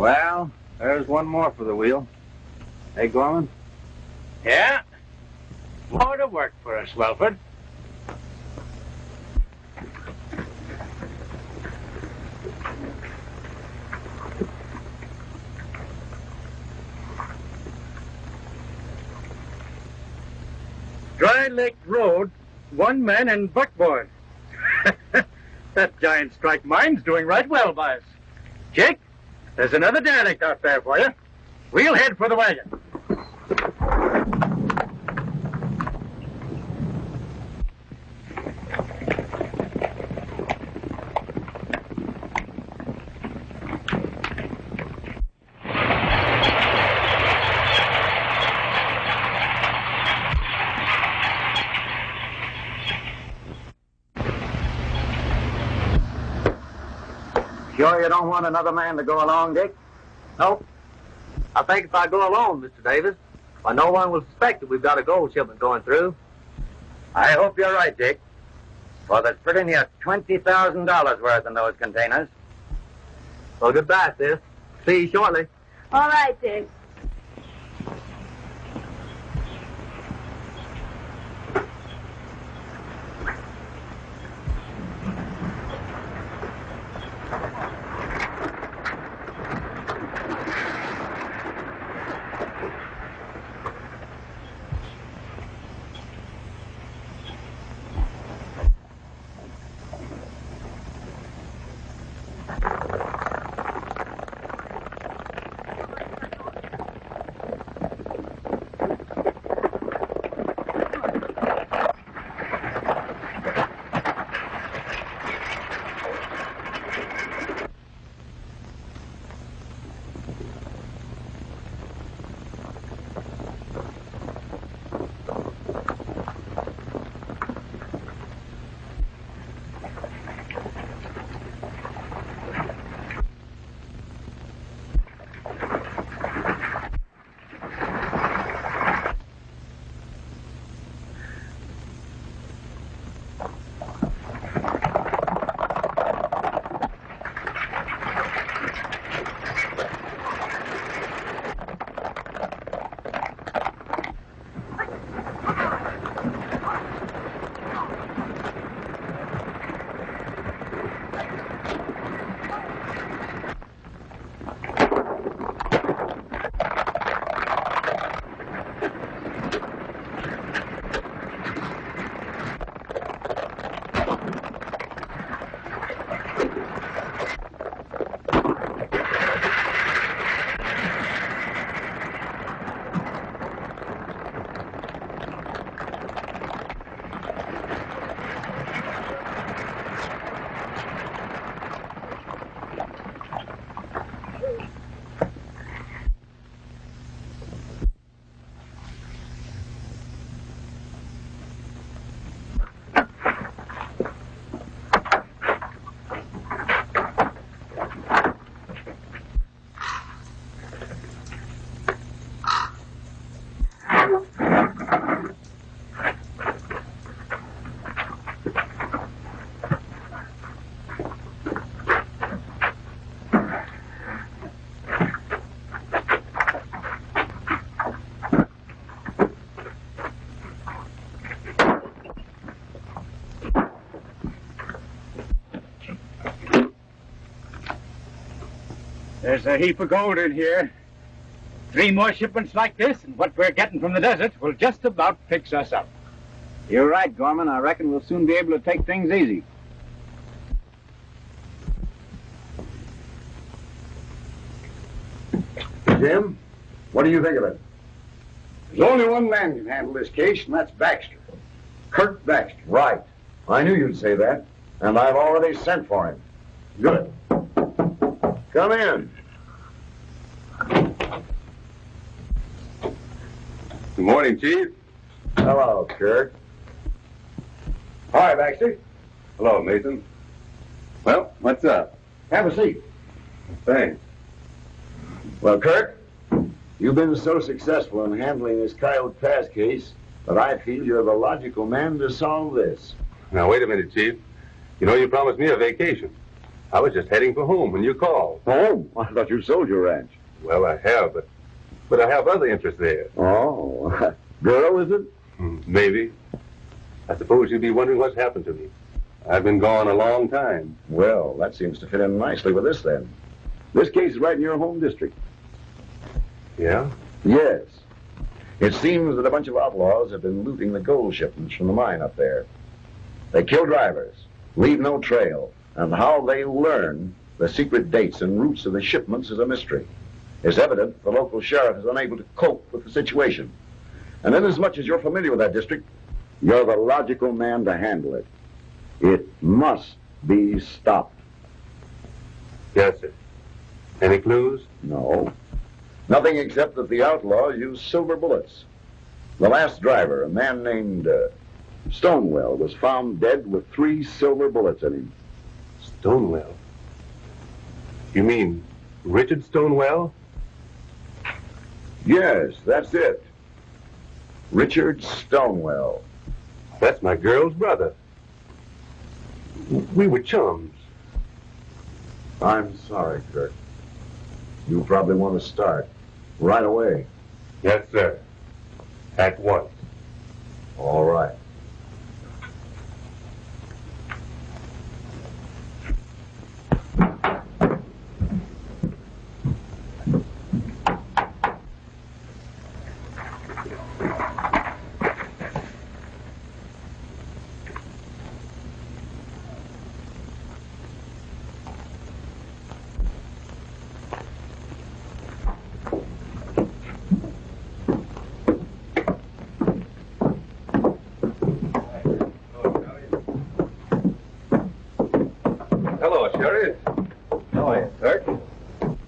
Well, there's one more for the wheel. Hey, Gorman? Yeah? More to work for us, Wellford. Dry Lake Road, one man and buckboard. That giant strike mine's doing right well by us. Jake, there's another derelict out there for you. We'll head for the wagon. Sure you don't want another man to go along, Dick? Nope. I think if I go alone, Mr. Davis, why no one will suspect that we've got a gold shipment going through. I hope you're right, Dick. For there's pretty near $20,000 worth in those containers. Well, goodbye, sis. See you shortly. All right, Dick. There's a heap of gold in here. 3 more shipments like this, and what we're getting from the desert will just about fix us up. You're right, Gorman. I reckon we'll soon be able to take things easy. Jim, what do you think of it? There's only one man can handle this case, and that's Baxter. Kirk Baxter. Right. I knew you'd say that, and I've already sent for him. Good. Come in. Good morning, Chief. Hello, Kirk. Hi, Baxter. Hello, Mason. Well, what's up? Have a seat. Thanks. Well, Kirk, you've been so successful in handling this Coyote Pass case that I feel you're the logical man to solve this. Now, wait a minute, Chief. You know you promised me a vacation. I was just heading for home when you called. Home? I thought you sold your ranch. Well, I have, but I have other interests there. Oh, girl, is it? Maybe. I suppose you'd be wondering what's happened to me. I've been gone a long time. Well, that seems to fit in nicely with this, then. This case is right in your home district. Yeah? Yes. It seems that a bunch of outlaws have been looting the gold shipments from the mine up there. They kill drivers, leave no trail, and how they learn the secret dates and routes of the shipments is a mystery. It's evident the local sheriff is unable to cope with the situation. And inasmuch as you're familiar with that district, you're the logical man to handle it. It must be stopped. Yes, sir. Any clues? No. Nothing except that the outlaw used silver bullets. The last driver, a man named Stonewell, was found dead with 3 silver bullets in him. Stonewell? You mean Richard Stonewell? Yes, that's it. Richard Stonewell. That's my girl's brother. We were chums. I'm sorry, Kirk. You probably want to start right away. Yes, sir. At once. All right.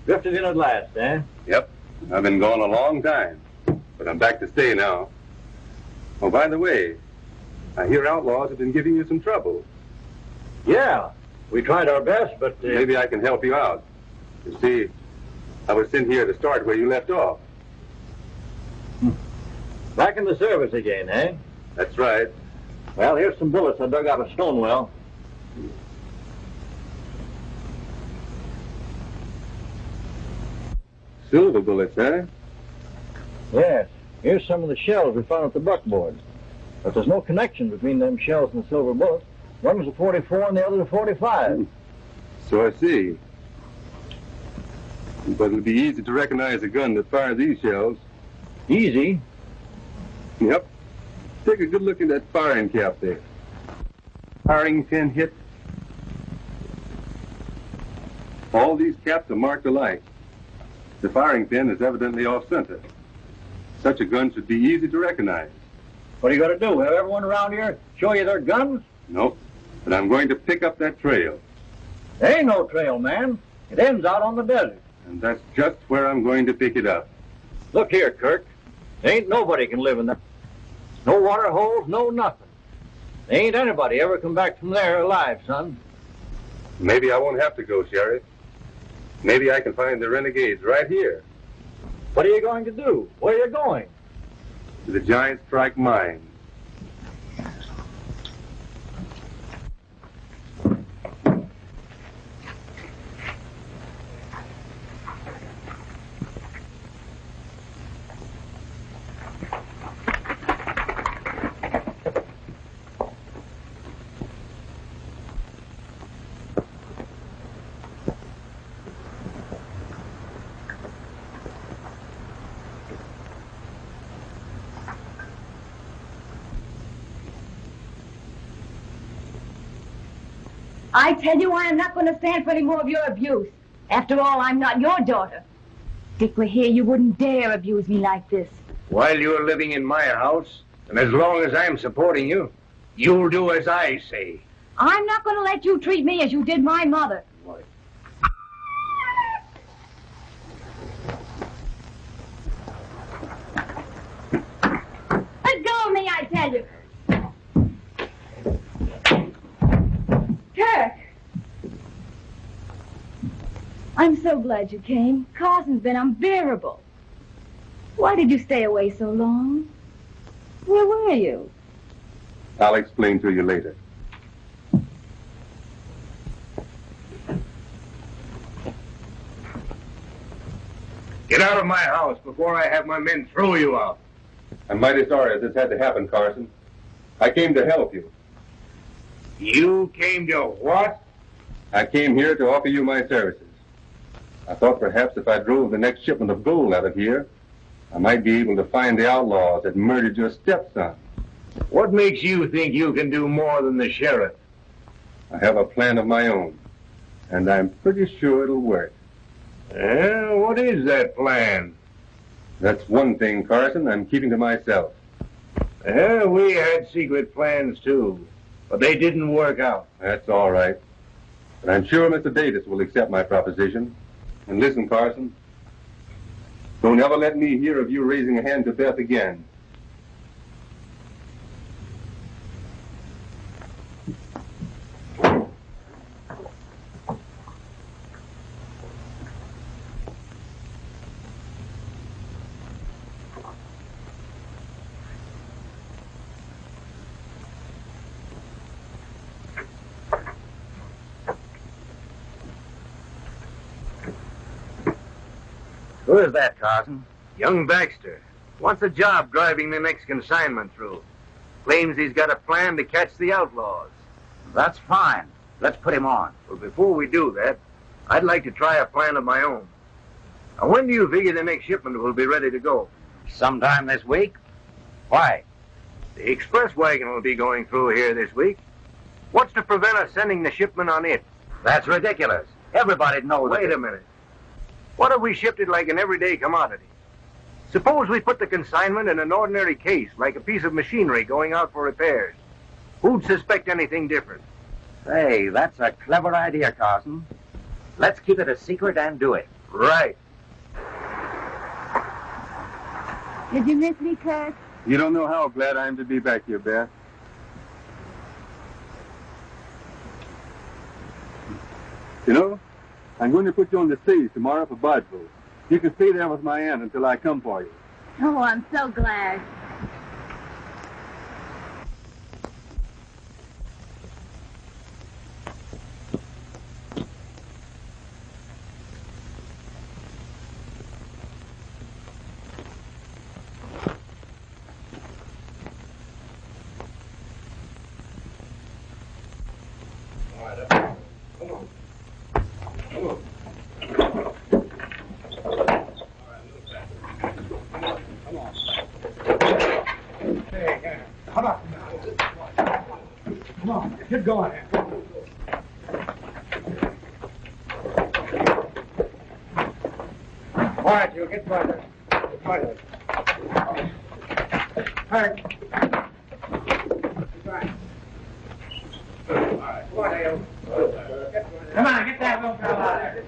Drifted in at last, eh? Yep. I've been gone a long time, but I'm back to stay now. Oh, by the way, I hear outlaws have been giving you some trouble. Yeah, we tried our best, but... Maybe I can help you out. You see, I was sent here to start where you left off. Back in the service again, eh? That's right. Well, here's some bullets I dug out of Stonewell. Silver bullets, eh? Yes. Here's some of the shells we found at the buckboard. But there's no connection between them shells and the silver bullets. One was a 44 and the other a 45. So I see. But it'll be easy to recognize a gun that fires these shells. Easy? Yep. Take a good look at that firing cap there. Firing pin hit. All these caps are marked alike. The firing pin is evidently off-center. Such a gun should be easy to recognize. What are you going to do? Have everyone around here show you their guns? Nope. But I'm going to pick up that trail. There ain't no trail, man. It ends out on the desert. And that's just where I'm going to pick it up. Look here, Kirk. There ain't nobody can live in there. No water holes, no nothing. There ain't anybody ever come back from there alive, son. Maybe I won't have to go, Sheriff. Maybe I can find the renegades right here. What are you going to do? Where are you going? To the Giant Strike Mine. I tell you, I am not going to stand for any more of your abuse. After all, I'm not your daughter. Dick were here, you wouldn't dare abuse me like this. While you're living in my house, and as long as I'm supporting you, you'll do as I say. I'm not going to let you treat me as you did my mother. What? Let go of me, I tell you. Kirk! I'm so glad you came. Carson's been unbearable. Why did you stay away so long? Where were you? I'll explain to you later. Get out of my house before I have my men throw you out. I'm mighty sorry this had to happen, Carson. I came to help you. You came to what? I came here to offer you my services. I thought perhaps if I drove the next shipment of gold out of here, I might be able to find the outlaws that murdered your stepson. What makes you think you can do more than the sheriff? I have a plan of my own, and I'm pretty sure it'll work. What is that plan? That's one thing, Carson, I'm keeping to myself. We had secret plans, too, but they didn't work out. That's all right. But I'm sure Mr. Davis will accept my proposition. And listen, Carson, don't ever let me hear of you raising a hand to Beth again. Who is that, Carson? Young Baxter wants a job driving the next consignment through. Claims he's got a plan to catch the outlaws. That's fine. Let's put him on. But before we do that, I'd like to try a plan of my own. Now, when do you figure the next shipment will be ready to go? Sometime this week. Why? The express wagon will be going through here this week. What's to prevent us sending the shipment on it? That's ridiculous. Everybody knows. Wait a minute. What if we shipped it like an everyday commodity? Suppose we put the consignment in an ordinary case, like a piece of machinery going out for repairs. Who'd suspect anything different? Hey, that's a clever idea, Carson. Let's keep it a secret and do it. Right. Did you miss me, Kirk? You don't know how glad I am to be back here, Beth. You know, I'm going to put you on the stage tomorrow for Bardville. You can stay there with my aunt until I come for you. Oh, I'm so glad. Get going. Quiet, you. Get quiet. Get quiet. Hank. Come on, get that little fellow out there.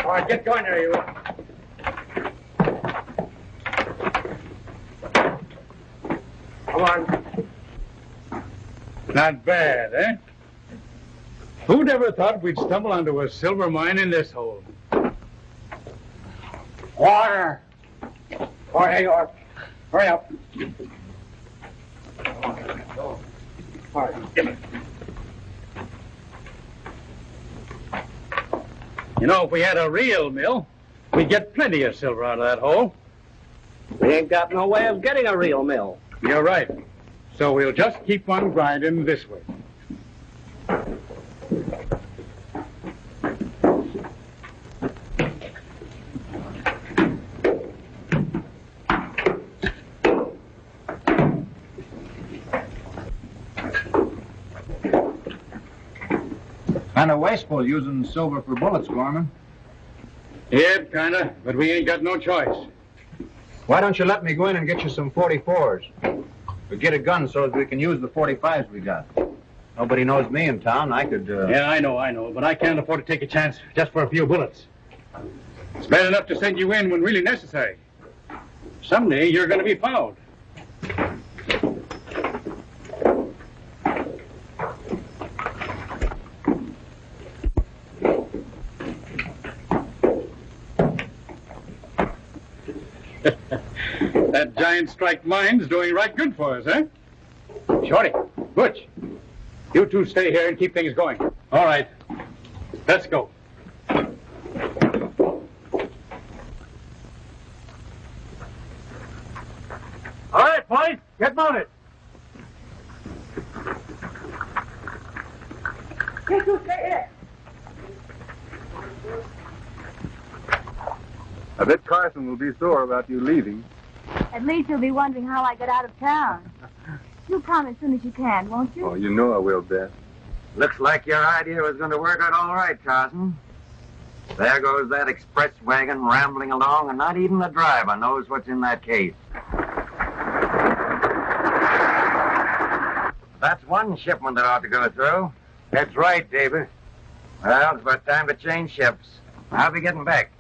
All right, get going there, you. Come on. Not bad, eh? Who'd ever thought we'd stumble onto a silver mine in this hole? Water! Oh, hey, hurry up. All right, give it. You know, if we had a real mill, we'd get plenty of silver out of that hole. We ain't got no way of getting a real mill. You're right. So we'll just keep on grinding this way. Kind of wasteful using silver for bullets, Gorman. Yeah, kinda, but we ain't got no choice. Why don't you let me go in and get you some 44s? We get a gun so as we can use the 45s we got. Nobody knows me in town. I could, Yeah, I know, but I can't afford to take a chance just for a few bullets. It's bad enough to send you in when really necessary. Someday you're going to be found. That giant strike mine's doing right good for us, eh? Shorty, Butch, You two stay here and keep things going. All right. Let's go. All right, boys. Get mounted. You two stay here. I bet Carson will be sore about you leaving. At least he'll be wondering how I get out of town. You'll come as soon as you can, won't you? Oh, you know I will, Beth. Looks like your idea was going to work out all right, Carson. There goes that express wagon rambling along, and not even the driver knows what's in that case. That's one shipment that ought to go through. That's right, David. Well, it's about time to change ships. I'll be getting back.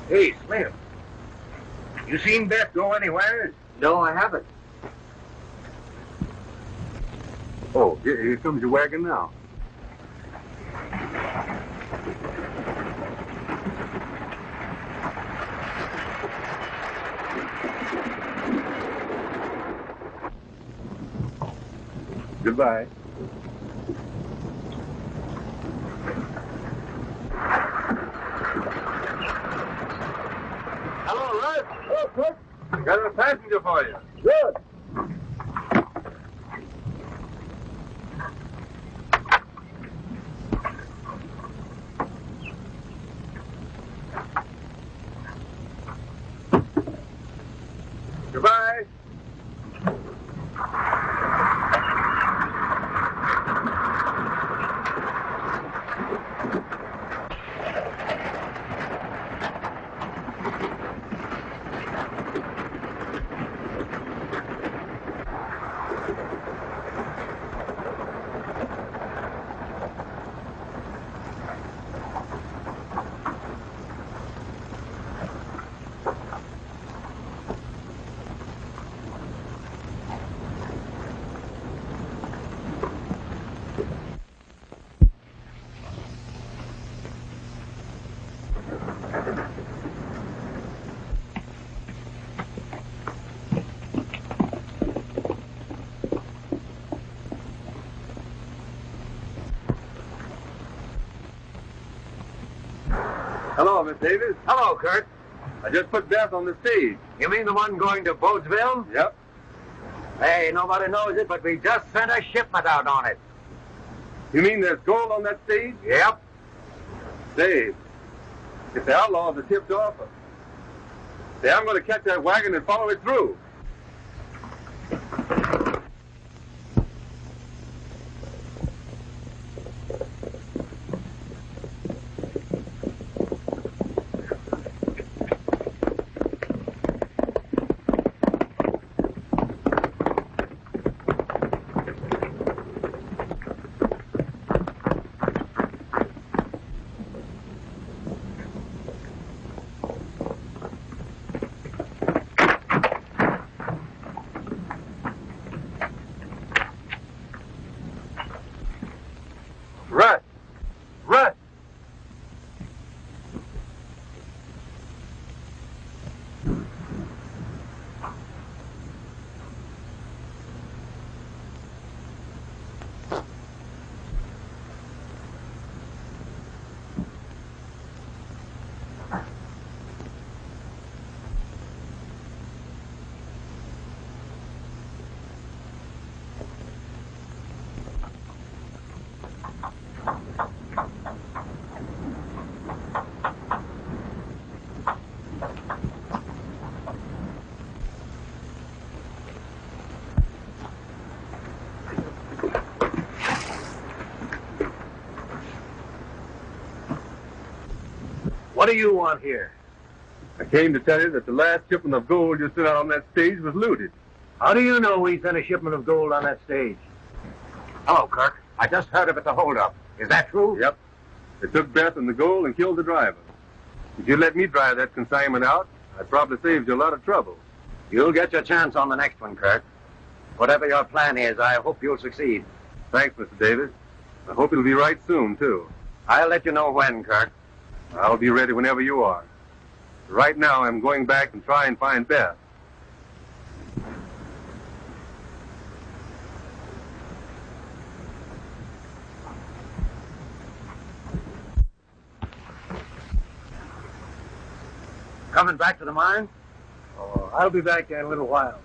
Hey, Slim. You seen Beth go anywhere? No, I haven't. Oh, here comes your wagon now. Goodbye. Hello, Russ. Oh, Kirk, I got a passenger for you. Good. Goodbye. Hello, Miss Davis. Hello, Kirk. I just put Beth on the stage. You mean the one going to Bodesville? Yep. Hey, nobody knows it, but we just sent a shipment out on it. You mean there's gold on that stage? Yep. Dave, if the outlaws are tipped off, say, I'm going to catch that wagon and follow it through. What do you want here? I came to tell you that the last shipment of gold you sent out on that stage was looted. How do you know we sent a shipment of gold on that stage? Hello, Kirk. I just heard of it, the holdup. Is that true? Yep. They took Beth and the gold and killed the driver. If you'd let me drive that consignment out, I'd probably saved you a lot of trouble. You'll get your chance on the next one, Kirk. Whatever your plan is, I hope you'll succeed. Thanks, Mr. Davis. I hope it'll be right soon, too. I'll let you know when, Kirk. I'll be ready whenever you are. Right now, I'm going back and try and find Beth. Coming back to the mine? Oh, I'll be back there in a little while.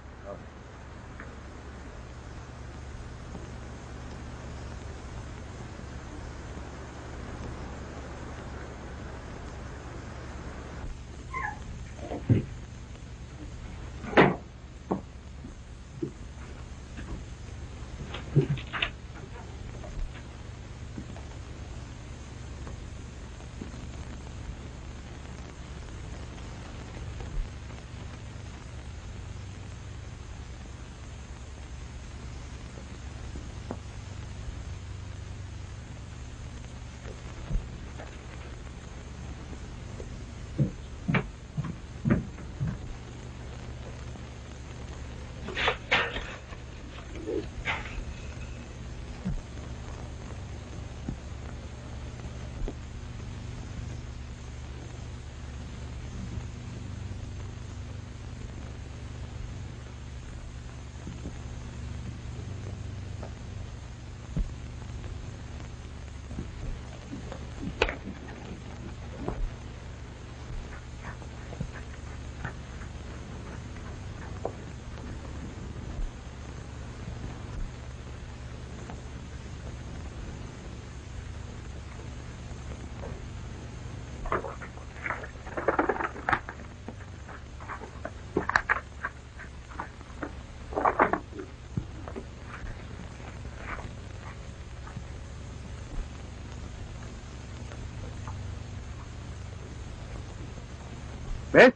Beth,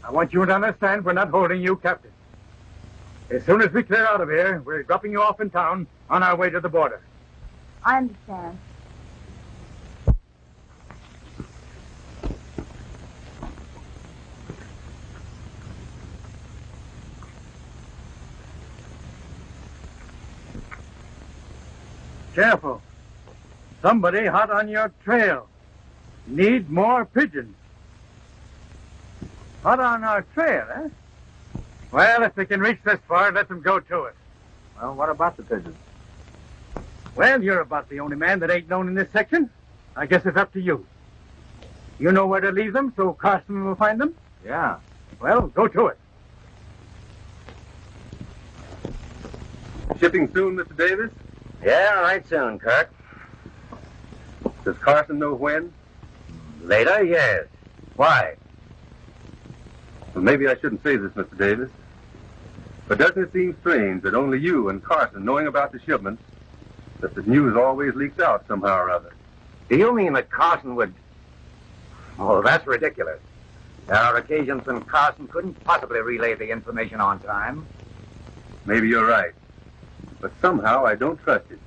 I want you to understand we're not holding you captive. As soon as we clear out of here, we're dropping you off in town on our way to the border. I understand. Careful. Somebody hot on your trail. Need more pigeons. Hot on our trail, eh? Well, if they can reach this far, let them go to it. Well, what about the pigeons? Well, you're about the only man that ain't known in this section. I guess it's up to you. You know where to leave them so Carson will find them? Yeah. Well, go to it. Shipping soon, Mr. Davis? Yeah, right soon, Kirk. Does Carson know when? Later, yes. Why? Well, maybe I shouldn't say this, Mr. Davis. But doesn't it seem strange that only you and Carson knowing about the shipments, that the news always leaks out somehow or other? Do you mean that Carson would... Oh, that's ridiculous. There are occasions when Carson couldn't possibly relay the information on time. Maybe you're right. But somehow I don't trust it.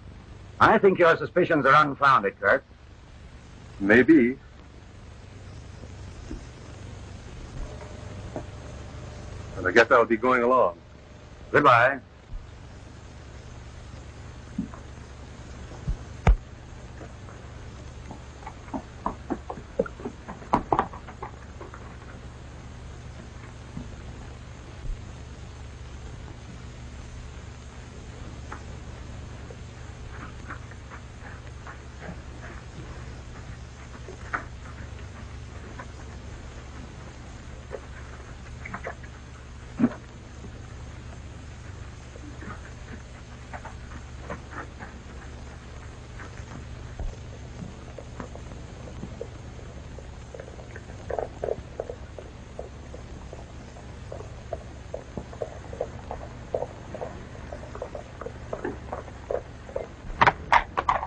I think your suspicions are unfounded, Kirk. Maybe. And I guess I'll be going along. Goodbye.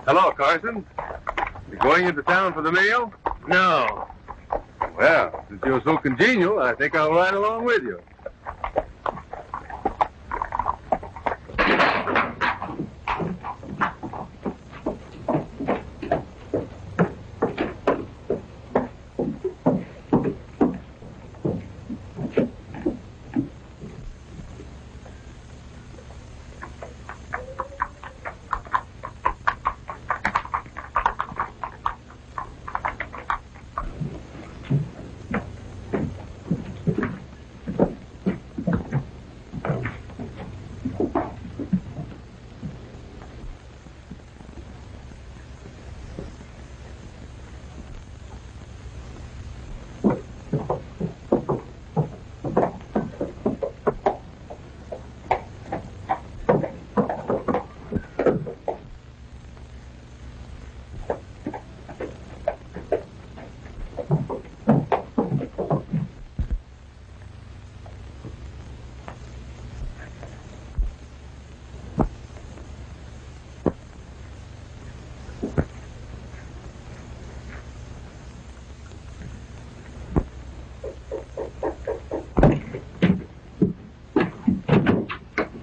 Hello, Carson. You going into town for the mail? No. Well, since you're so congenial, I think I'll ride along with you.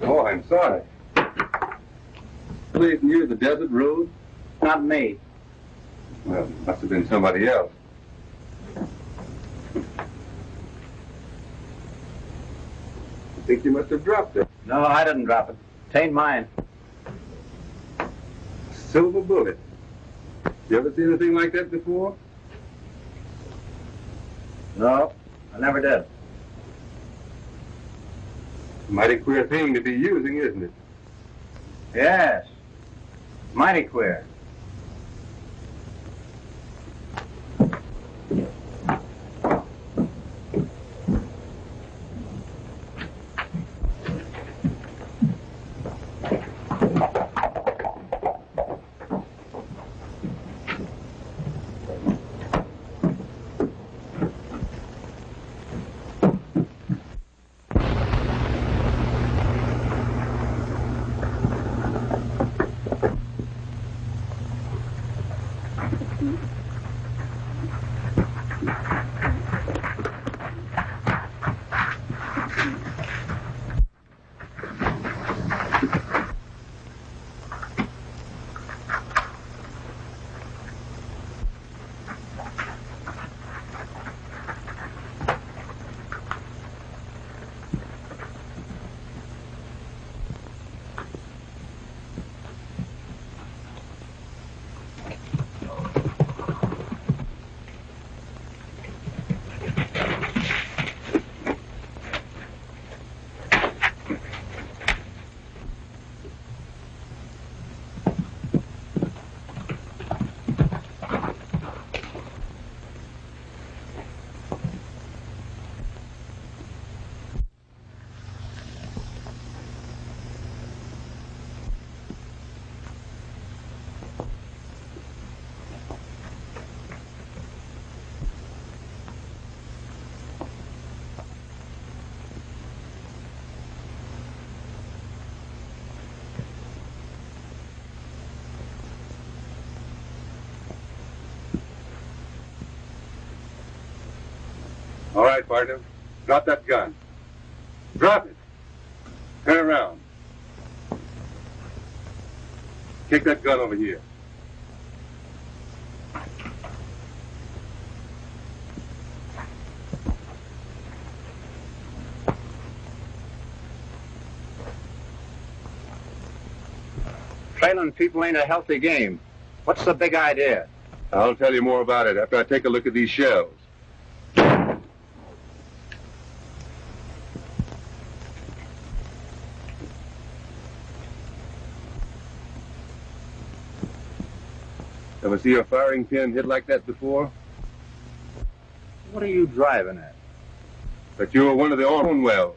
Oh, I'm sorry. Leading you the desert road? Not me. Well, must have been somebody else. I think you must have dropped it. No, I didn't drop it. Tain't mine. Silver bullet. You ever seen anything like that before? No, I never did. Mighty queer thing to be using, isn't it? Yes. Mighty queer. All right, partner. Drop that gun. Drop it. Turn around. Take that gun over here. Trailing people ain't a healthy game. What's the big idea? I'll tell you more about it after I take a look at these shells. Ever see a firing pin hit like that before? What are you driving at? But you were one of the Stonewell.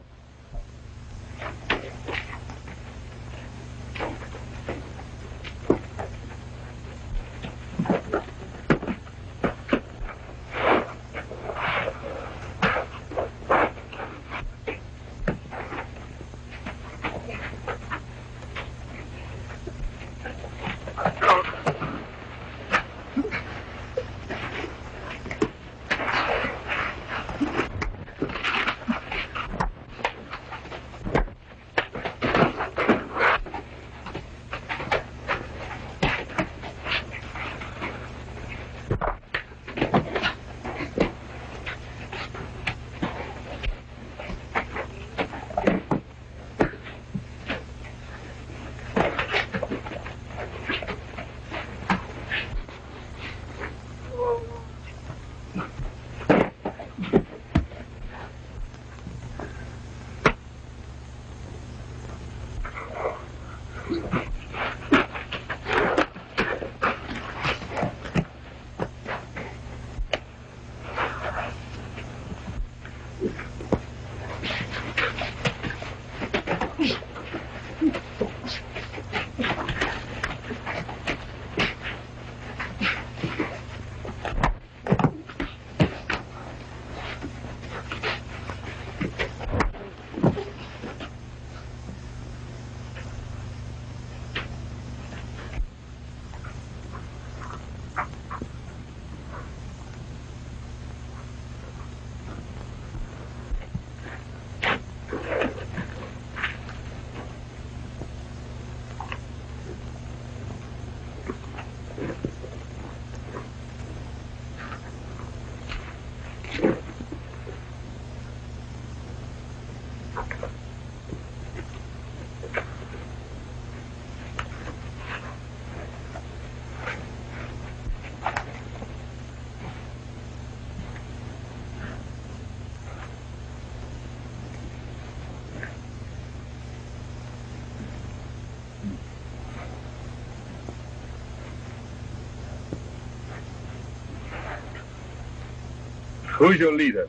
Who's your leader?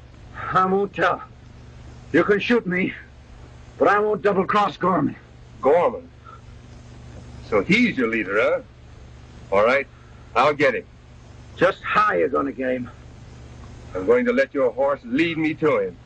I won't tell. You can shoot me, but I won't double-cross Gorman. Gorman. So he's your leader, huh? All right, I'll get him. Just how you gonna get him? I'm going to let your horse lead me to him.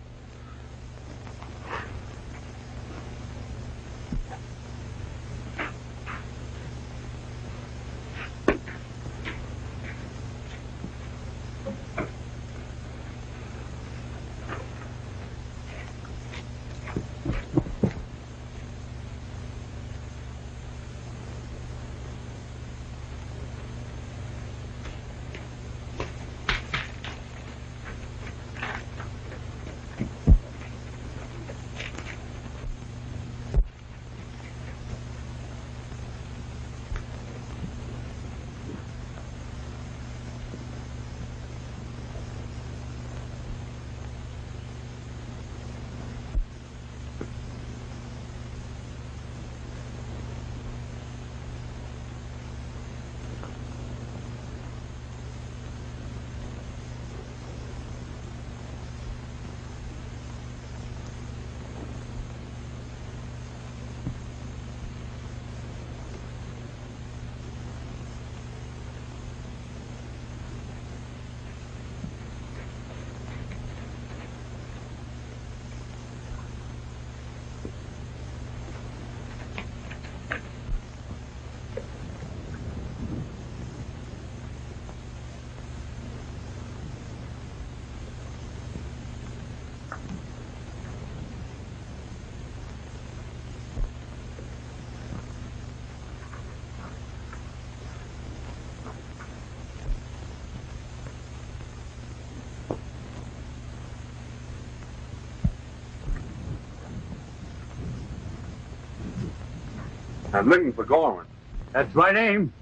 I'm looking for Gorman. That's my name.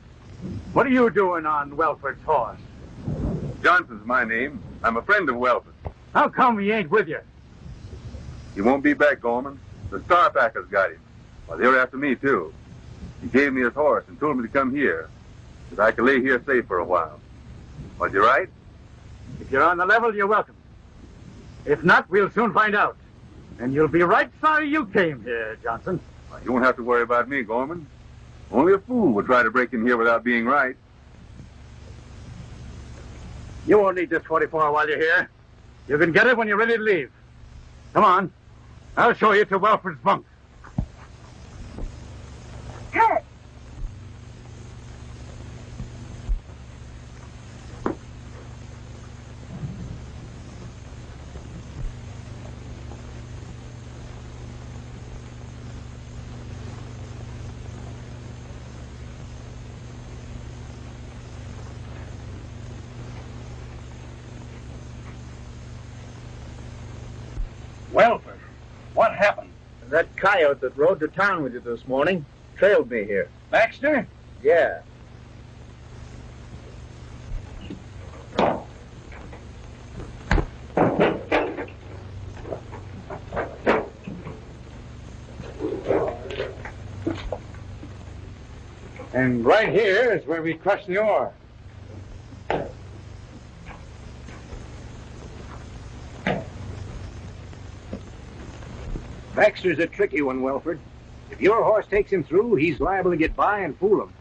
What are you doing on Wellford's horse? Johnson's my name. I'm a friend of Wellford. How come he ain't with you? He won't be back, Gorman. The Star Packers got him. Well, they were after me, too. He gave me his horse and told me to come here, that I could lay here safe for a while. Was you right? If you're on the level, you're welcome. If not, we'll soon find out. And you'll be right sorry you came here, Johnson. Well, you won't have to worry about me, Gorman. Only a fool would try to break in here without being right. You won't need this 44 while you're here. You can get it when you're ready to leave. Come on. I'll show you to Wellford's bunk. Kirk! Wellford, what happened? That coyote that rode to town with you this morning trailed me here. Baxter? Yeah. And right here is where we crushed the ore. Baxter's a tricky one, Wellford. If your horse takes him through, he's liable to get by and fool him.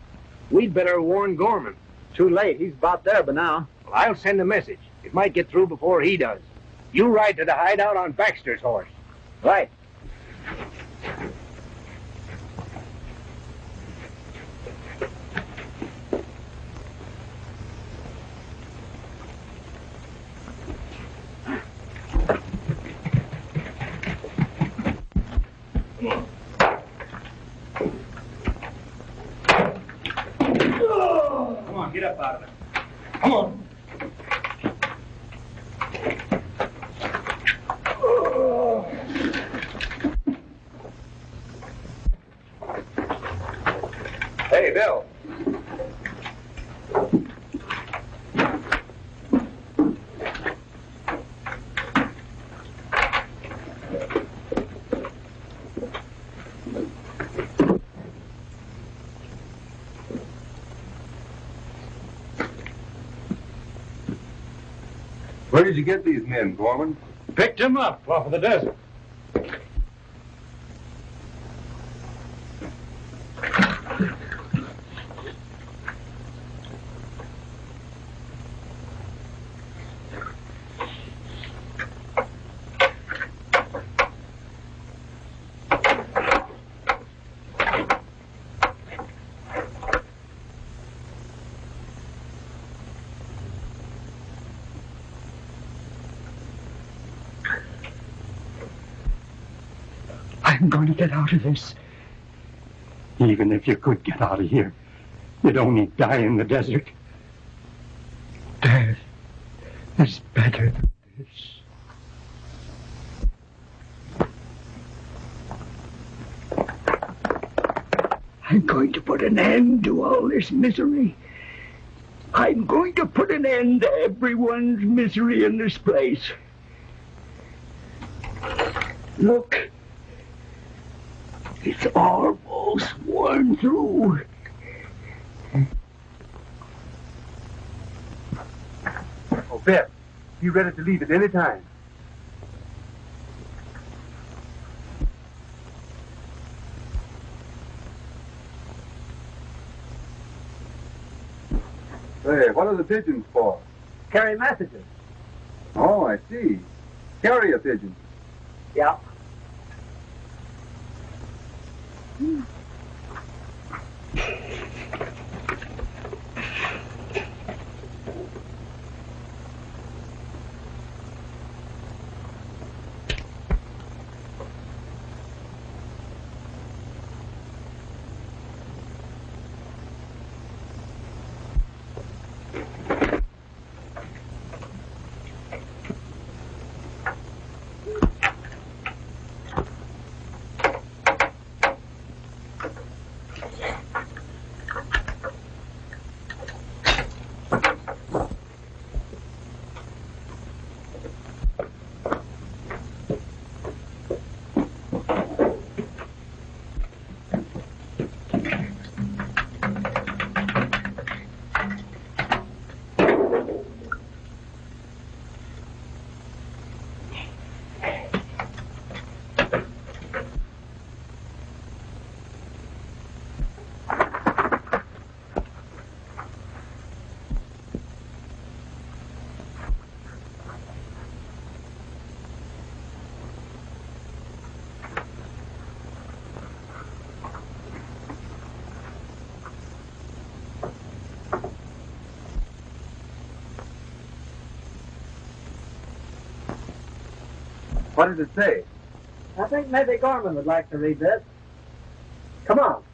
We'd better warn Gorman. Too late. He's about there by now. Well, I'll send a message. It might get through before he does. You ride to the hideout on Baxter's horse. Right. Come on, get up out of it. Come on. Hey, Bill. Where did you get these men, Gorman? Picked him up off of the desert. I'm going to get out of this. Even if you could get out of here, you'd only die in the desert. Death is better than this. I'm going to put an end to all this misery. I'm going to put an end to everyone's misery in this place. Look. It's almost worn through. Oh, Beth, be ready to leave at any time. Say, what are the pigeons for? Carry messages. Oh, I see. Carrier pigeons. Yeah. What does it say? I think maybe Gorman would like to read this. Come on.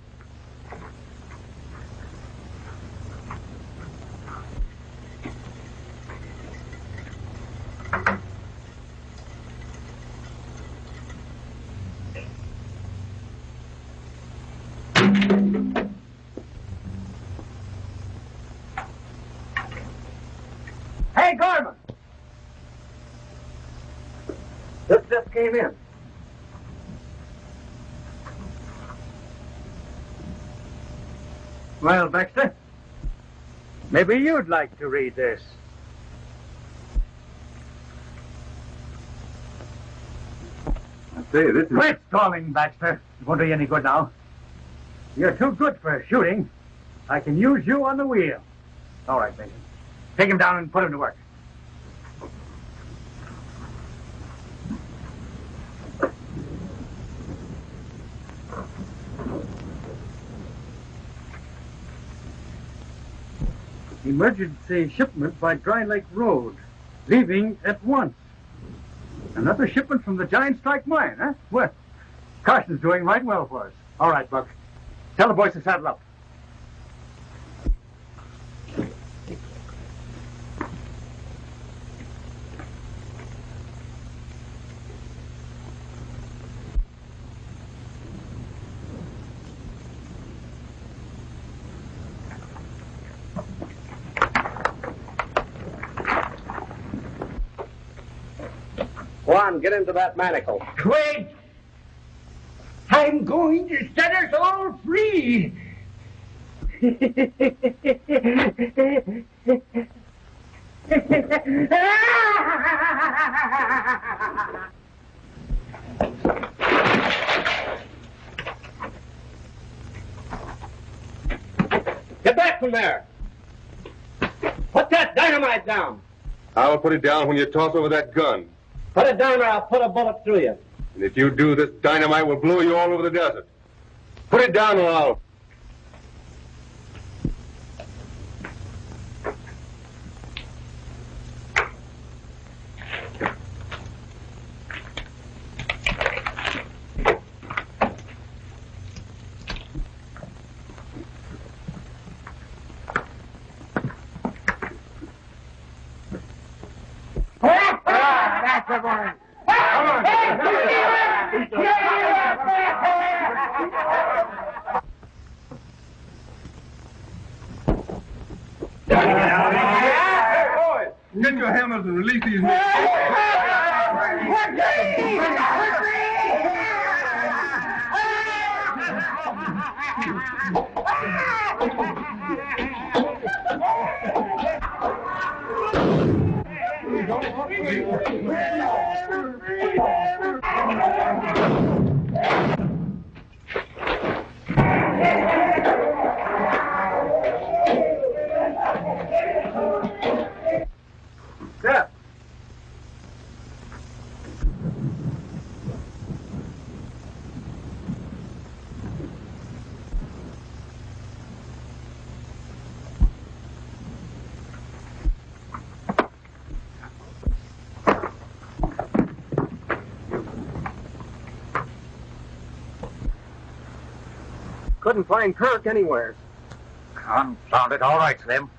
Hey, Gorman! This just came in. Well, Baxter, maybe you'd like to read this. I say, this is... Quit stalling, Baxter. It won't do you any good now. You're too good for shooting. I can use you on the wheel. All right, Mason. Take him down and put him to work. Emergency shipment by Dry Lake Road. Leaving at once. Another shipment from the Giant Strike Mine, huh? Well, Carson's doing right well for us. All right, Buck. Tell the boys to saddle up. Go on, get into that manacle. Wait! I'm going to set us all free! Get back from there! Put that dynamite down! I'll put it down when you toss over that gun. Put it down or I'll put a bullet through you. And if you do, this dynamite will blow you all over the desert. Put it down or I'll... That's the boy. Come on. Hey, boys, get your hammers and release these men. Beth. Couldn't find Kirk anywhere. Confound it. All right, Slim.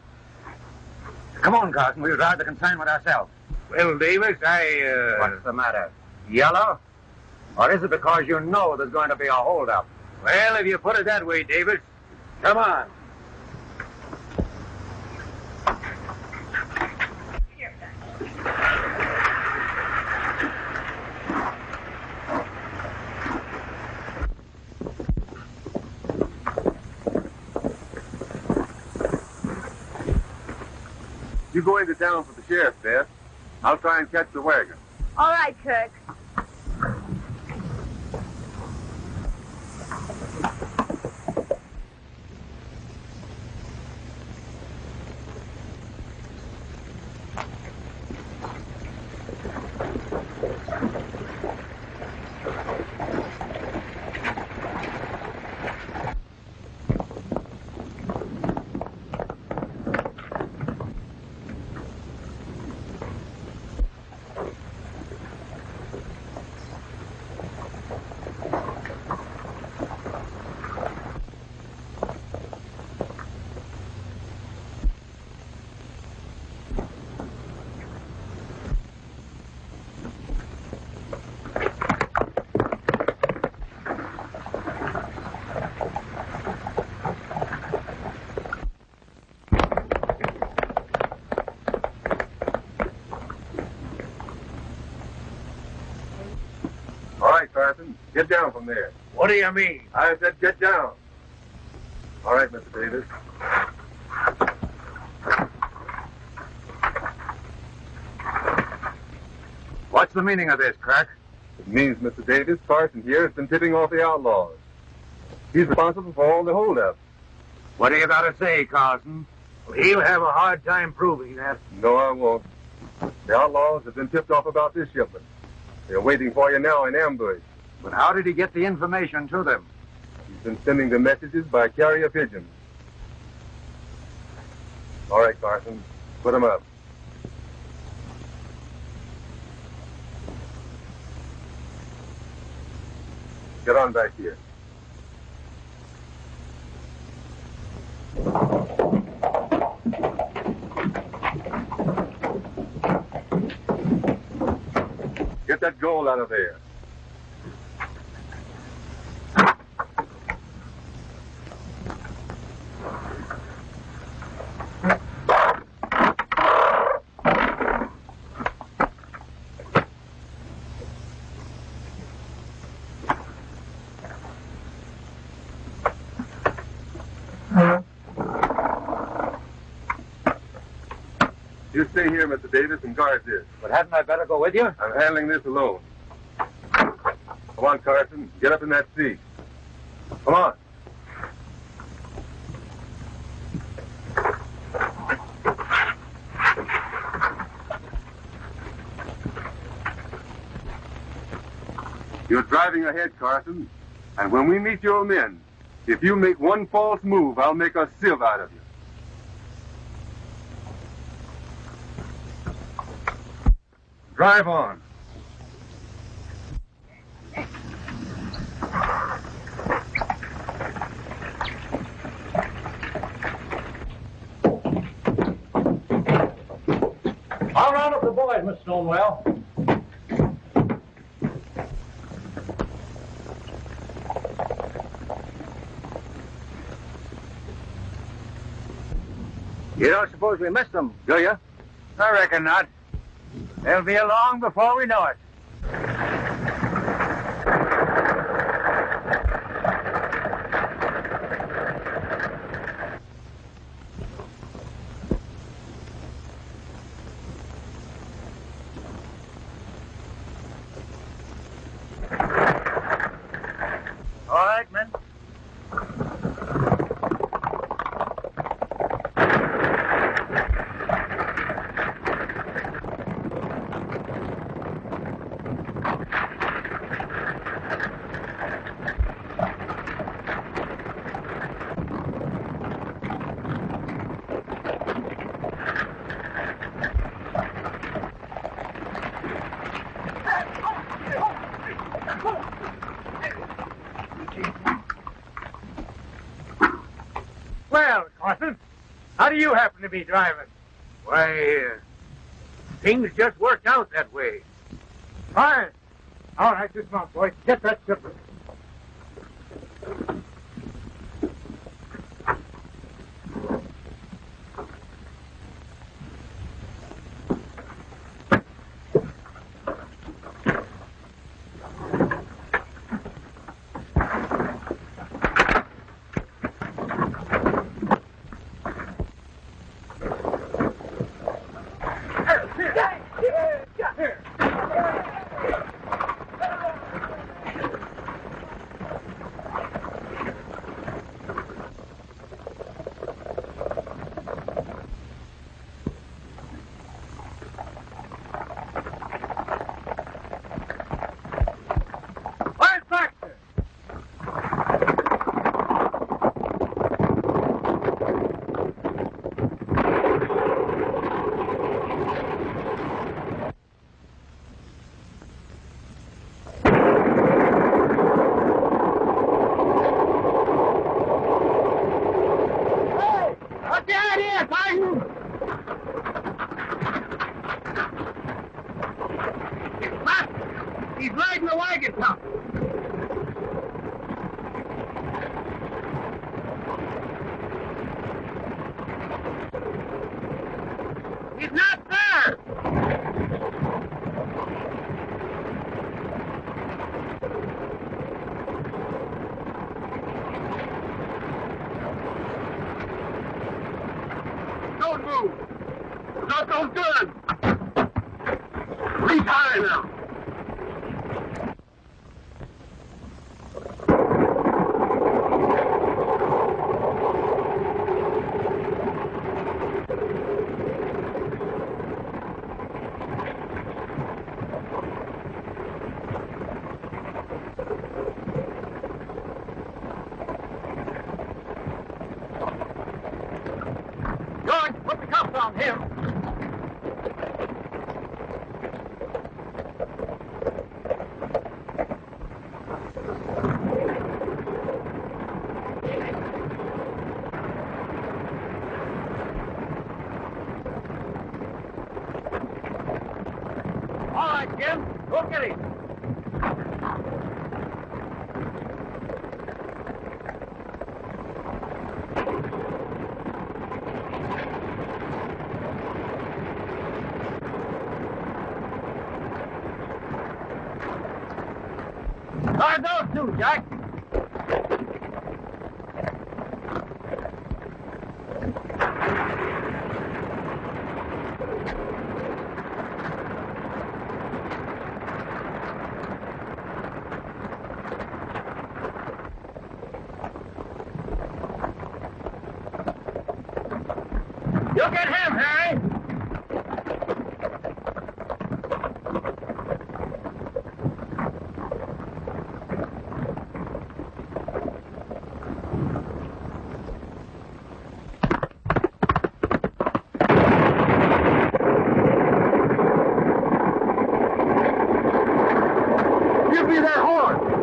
Come on, Carson. We'll drive the consignment ourselves. Well, Davis, What's the matter? Yellow? Or is it because you know there's going to be a holdup? Well, if you put it that way, Davis, come on. You go into town for the sheriff, Beth. I'll try and catch the wagon. All right, Kirk. All right, Carson. Get down from there. What do you mean? I said get down. All right, Mr. Davis. What's the meaning of this, Kirk? It means, Mr. Davis, Carson here has been tipping off the outlaws. He's responsible for all the holdups. What do you got to say, Carson? Well, he'll have a hard time proving that. No, I won't. The outlaws have been tipped off about this shipment. They're waiting for you now in ambush. But how did he get the information to them? He's been sending the messages by carrier pigeons. All right, Carson. Put them up. Get on back here. Get that gold out of there. You stay here, Mr. Davis, and guard this. But hadn't I better go with you? I'm handling this alone. Come on, Carson. Get up in that seat. Come on. You're driving ahead, Carson. And when we meet your men, if you make one false move, I'll make a sieve out of you. Drive on. I'll round up the boys, Miss Stonewell. You don't suppose we missed them, do you? I reckon not. They'll be along before we know it. All right, men. Well, Carson, how do you happen to be driving? Why, things just worked out that way. Fine. All right, dismount, boys. Get that shipment. Where's Baxter? Hey, what's the idea, Carson? It's Mack. He's riding the wagon top. He's not there. Don't move. Not those guns. Reach high now. George, put the cuffs on him. All right, Jim. Go get him. Guard those two, Jack. Look at him, Harry! Give me that horn!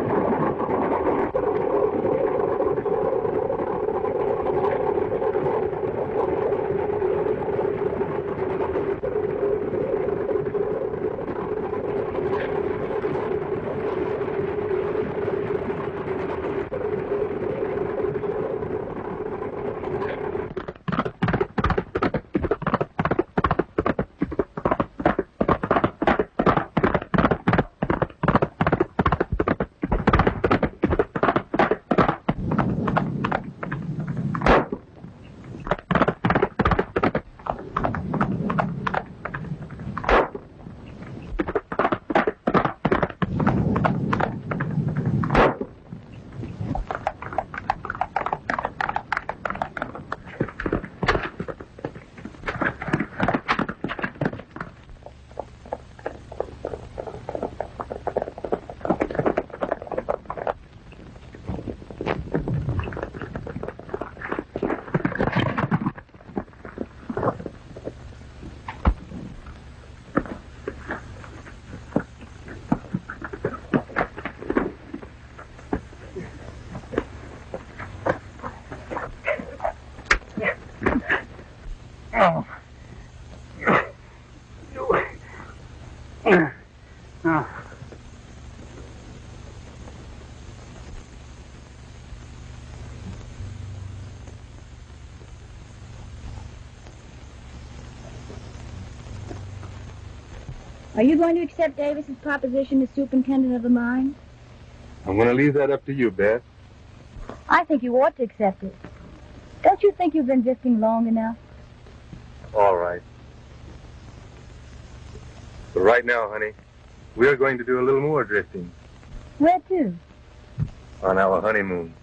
Are you going to accept Davis's proposition as superintendent of the mine? I'm going to leave that up to you, Beth. I think you ought to accept it. Don't you think you've been drifting long enough? All right. But right now, honey, we are going to do a little more drifting Where to? on our honeymoon.